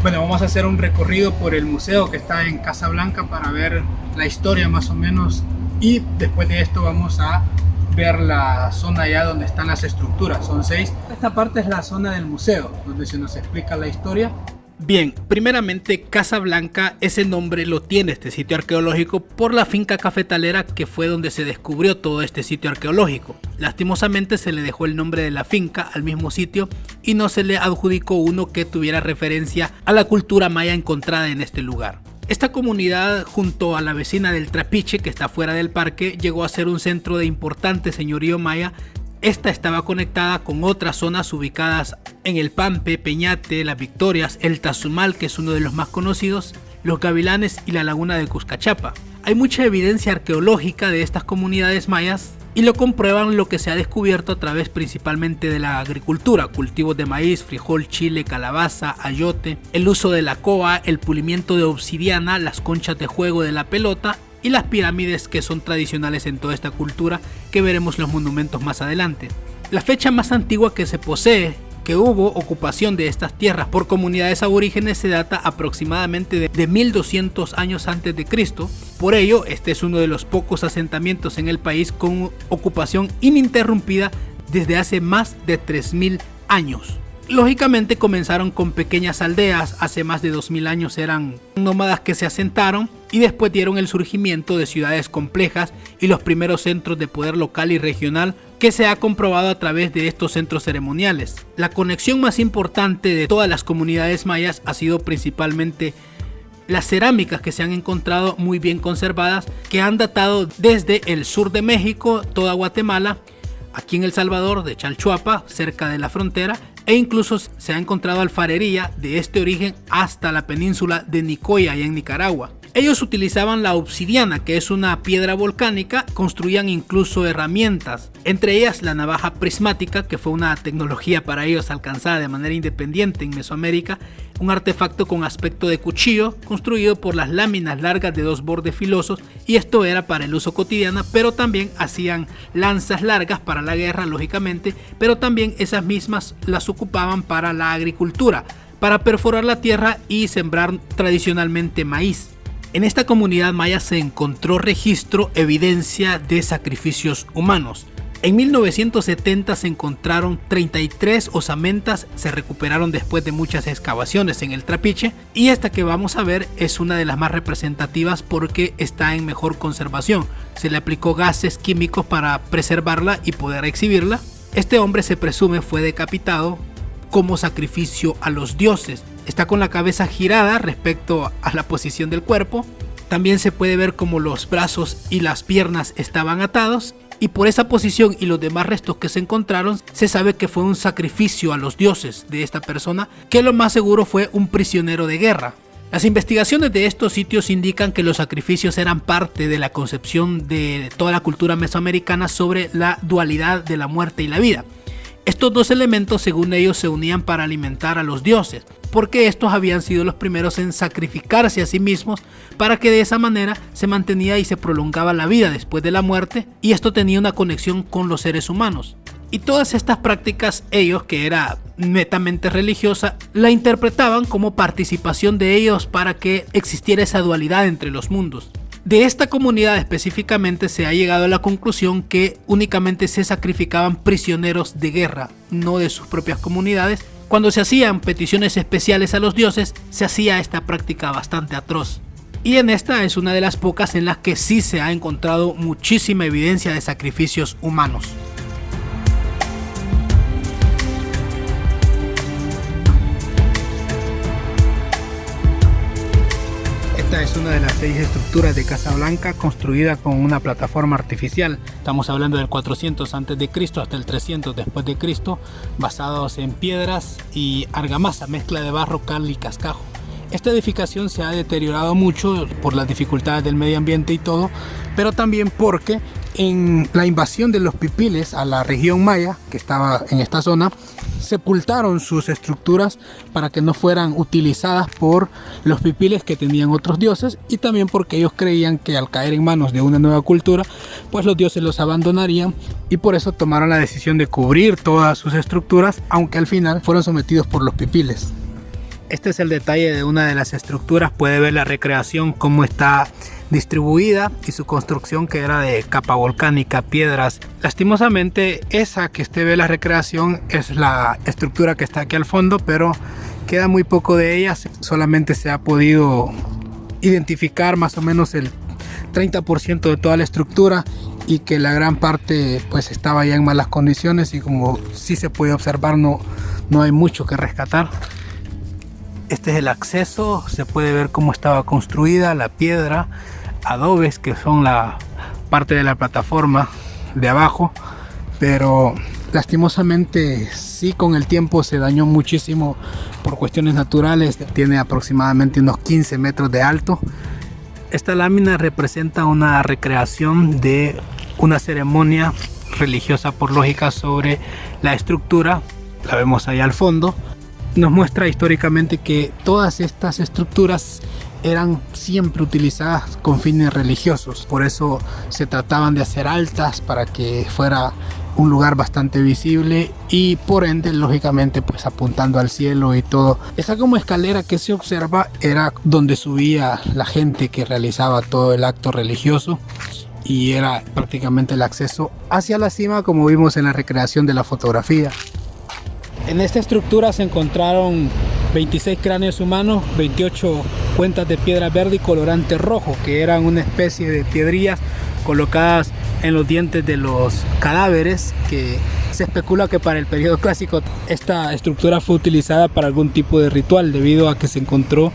Bueno, vamos a hacer un recorrido por el museo que está en Casablanca para ver la historia más o menos, y después de esto vamos a ver la zona allá donde están las estructuras. Son 6. Esta parte es la zona del museo donde se nos explica la historia. Bien, primeramente Casablanca, ese nombre lo tiene este sitio arqueológico por la finca cafetalera que fue donde se descubrió todo este sitio arqueológico. Lastimosamente se le dejó el nombre de la finca al mismo sitio y no se le adjudicó uno que tuviera referencia a la cultura maya encontrada en este lugar. Esta comunidad, junto a la vecina del Trapiche, que está fuera del parque, llegó a ser un centro de importante señorío maya. Esta estaba conectada con otras zonas ubicadas en el Pampe, Peñate, Las Victorias, el Tazumal, que es uno de los más conocidos, los Gavilanes y la laguna de Cuscachapa. Hay mucha evidencia arqueológica de estas comunidades mayas y lo comprueban lo que se ha descubierto a través principalmente de la agricultura: cultivos de maíz, frijol, chile, calabaza, ayote, el uso de la coa, el pulimiento de obsidiana, las conchas de juego de la pelota y las pirámides, que son tradicionales en toda esta cultura, que veremos los monumentos más adelante. La fecha más antigua que se posee que hubo ocupación de estas tierras por comunidades aborígenes se data aproximadamente de 1200 años antes de Cristo. Por ello, este es uno de los pocos asentamientos en el país con ocupación ininterrumpida desde hace más de 3000 años. Lógicamente comenzaron con pequeñas aldeas, hace más de 2000 años eran nómadas que se asentaron y después dieron el surgimiento de ciudades complejas y los primeros centros de poder local y regional, que se ha comprobado a través de estos centros ceremoniales. La conexión más importante de todas las comunidades mayas ha sido principalmente las cerámicas que se han encontrado muy bien conservadas, que han datado desde el sur de México, toda Guatemala, aquí en El Salvador, de Chalchuapa, cerca de la frontera, e incluso se ha encontrado alfarería de este origen hasta la península de Nicoya, allá en Nicaragua. Ellos utilizaban la obsidiana, que es una piedra volcánica, construían incluso herramientas, entre ellas la navaja prismática, que fue una tecnología para ellos alcanzada de manera independiente en Mesoamérica, un artefacto con aspecto de cuchillo, construido por las láminas largas de 2 bordes filosos, y esto era para el uso cotidiano, pero también hacían lanzas largas para la guerra, lógicamente, pero también esas mismas las ocupaban para la agricultura, para perforar la tierra y sembrar tradicionalmente maíz. En esta comunidad maya se encontró registro, evidencia de sacrificios humanos. En 1970 se encontraron 33 osamentas, se recuperaron después de muchas excavaciones en el Trapiche, y esta que vamos a ver es una de las más representativas porque está en mejor conservación. Se le aplicó gases químicos para preservarla y poder exhibirla. Este hombre se presume fue decapitado como sacrificio a los dioses. Está con la cabeza girada respecto a la posición del cuerpo. También se puede ver como los brazos y las piernas estaban atados, y por esa posición y los demás restos que se encontraron se sabe que fue un sacrificio a los dioses de esta persona, que lo más seguro fue un prisionero de guerra. Las investigaciones de estos sitios indican que los sacrificios eran parte de la concepción de toda la cultura mesoamericana sobre la dualidad de la muerte y la vida. Estos dos elementos, según ellos, se unían para alimentar a los dioses, porque estos habían sido los primeros en sacrificarse a sí mismos para que de esa manera se mantenía y se prolongaba la vida después de la muerte, y esto tenía una conexión con los seres humanos. Y todas estas prácticas ellos, que era netamente religiosa, la interpretaban como participación de ellos para que existiera esa dualidad entre los mundos. De esta comunidad específicamente se ha llegado a la conclusión que únicamente se sacrificaban prisioneros de guerra, no de sus propias comunidades. Cuando se hacían peticiones especiales a los dioses, se hacía esta práctica bastante atroz. Y en esta es una de las pocas en las que sí se ha encontrado muchísima evidencia de sacrificios humanos. Esta es una de las 6 estructuras de Casablanca construida con una plataforma artificial. Estamos hablando del 400 a.C. hasta el 300 después de Cristo, basados en piedras y argamasa, mezcla de barro, cal y cascajo. Esta edificación se ha deteriorado mucho por las dificultades del medio ambiente y todo, pero también porque en la invasión de los pipiles a la región maya, que estaba en esta zona, sepultaron sus estructuras para que no fueran utilizadas por los pipiles que tenían otros dioses, y también porque ellos creían que al caer en manos de una nueva cultura, pues los dioses los abandonarían, y por eso tomaron la decisión de cubrir todas sus estructuras, aunque al final fueron sometidos por los pipiles. Este es el detalle de una de las estructuras. Puede ver la recreación, cómo está distribuida y su construcción, que era de capa volcánica, piedras. Lastimosamente, esa que usted ve la recreación es la estructura que está aquí al fondo, pero queda muy poco de ella. Solamente se ha podido identificar más o menos el 30% de toda la estructura, y que la gran parte pues estaba ya en malas condiciones, y como sí se puede observar, no hay mucho que rescatar. Este es el acceso, se puede ver cómo estaba construida la piedra, adobes que son la parte de la plataforma de abajo, pero lastimosamente sí, con el tiempo se dañó muchísimo por cuestiones naturales. Tiene aproximadamente unos 15 metros de alto. Esta lámina representa una recreación de una ceremonia religiosa, por lógica, sobre la estructura. La vemos ahí al fondo. Nos muestra históricamente que todas estas estructuras eran siempre utilizadas con fines religiosos. Por eso se trataban de hacer altas, para que fuera un lugar bastante visible, y por ende, lógicamente, pues apuntando al cielo y todo. Esa como escalera que se observa era donde subía la gente que realizaba todo el acto religioso, y era prácticamente el acceso hacia la cima, como vimos en la recreación de la fotografía. En esta estructura se encontraron 26 cráneos humanos, 28 cuentas de piedra verde y colorante rojo, que eran una especie de piedrillas colocadas en los dientes de los cadáveres, que se especula que para el periodo clásico esta estructura fue utilizada para algún tipo de ritual, debido a que se encontró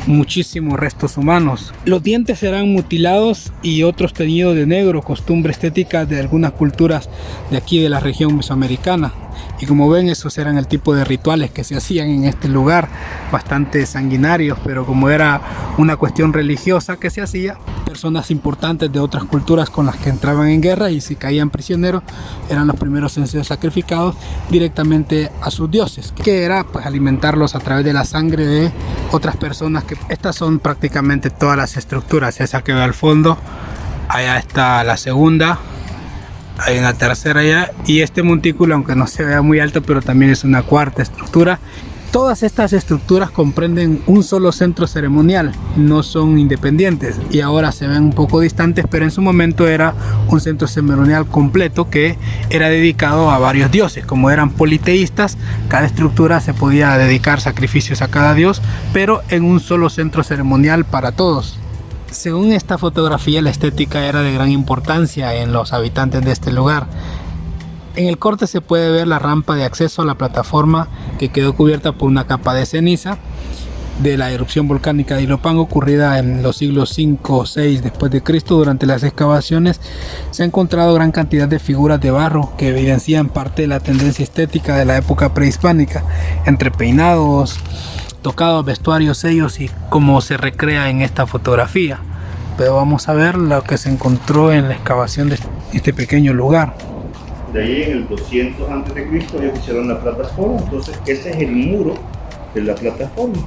muchísimos restos humanos. Los dientes eran mutilados y otros teñidos de negro, costumbre estética de algunas culturas de aquí de la región mesoamericana. Y como ven, esos eran el tipo de rituales que se hacían en este lugar, bastante sanguinarios, pero como era una cuestión religiosa que se hacía, personas importantes de otras culturas con las que entraban en guerra, y si caían prisioneros, eran los primeros en ser sacrificados directamente a sus dioses, que era pues alimentarlos a través de la sangre de otras personas. Que estas son prácticamente todas las estructuras. Esa que ve al fondo, allá está la segunda, hay una tercera allá, y este montículo, aunque no se vea muy alto, pero también es una cuarta estructura. Todas estas estructuras comprenden un solo centro ceremonial, no son independientes, y ahora se ven un poco distantes, pero en su momento era un centro ceremonial completo que era dedicado a varios dioses. Como eran politeístas, cada estructura se podía dedicar sacrificios a cada dios, pero en un solo centro ceremonial para todos. Según esta fotografía, la estética era de gran importancia en los habitantes de este lugar. En el corte se puede ver la rampa de acceso a la plataforma, que quedó cubierta por una capa de ceniza de la erupción volcánica de Ilopango, ocurrida en los siglos 5 o 6 después de Cristo. Durante las excavaciones se ha encontrado gran cantidad de figuras de barro que evidencian parte de la tendencia estética de la época prehispánica, entre peinados, tocados, vestuarios, sellos, y cómo se recrea en esta fotografía. Pero vamos a ver lo que se encontró en la excavación de este pequeño lugar. De ahí en el 200 a.C. ellos hicieron la plataforma. Entonces ese es el muro de la plataforma.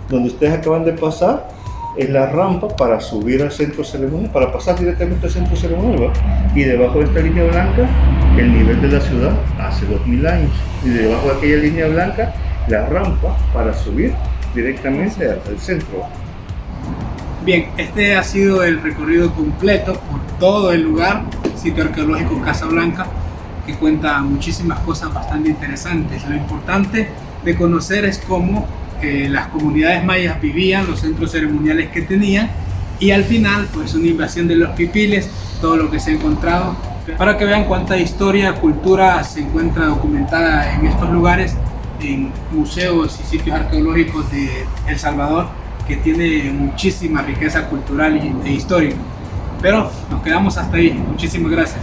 Donde ustedes acaban de pasar es la rampa para subir al centro ceremonial, para pasar directamente al centro ceremonial, ¿va? Y debajo de esta línea blanca, el nivel de la ciudad hace 2000 años. Y debajo de aquella línea blanca, la rampa para subir directamente al centro. Bien, este ha sido el recorrido completo por todo el lugar, sitio arqueológico Casablanca, que cuenta muchísimas cosas bastante interesantes. Lo importante de conocer es cómo las comunidades mayas vivían, los centros ceremoniales que tenían, y al final pues una invasión de los pipiles, todo lo que se ha encontrado, para que vean cuánta historia, cultura se encuentra documentada en estos lugares, en museos y sitios arqueológicos de El Salvador, que tiene muchísima riqueza cultural e histórica. Pero nos quedamos hasta ahí. Muchísimas gracias.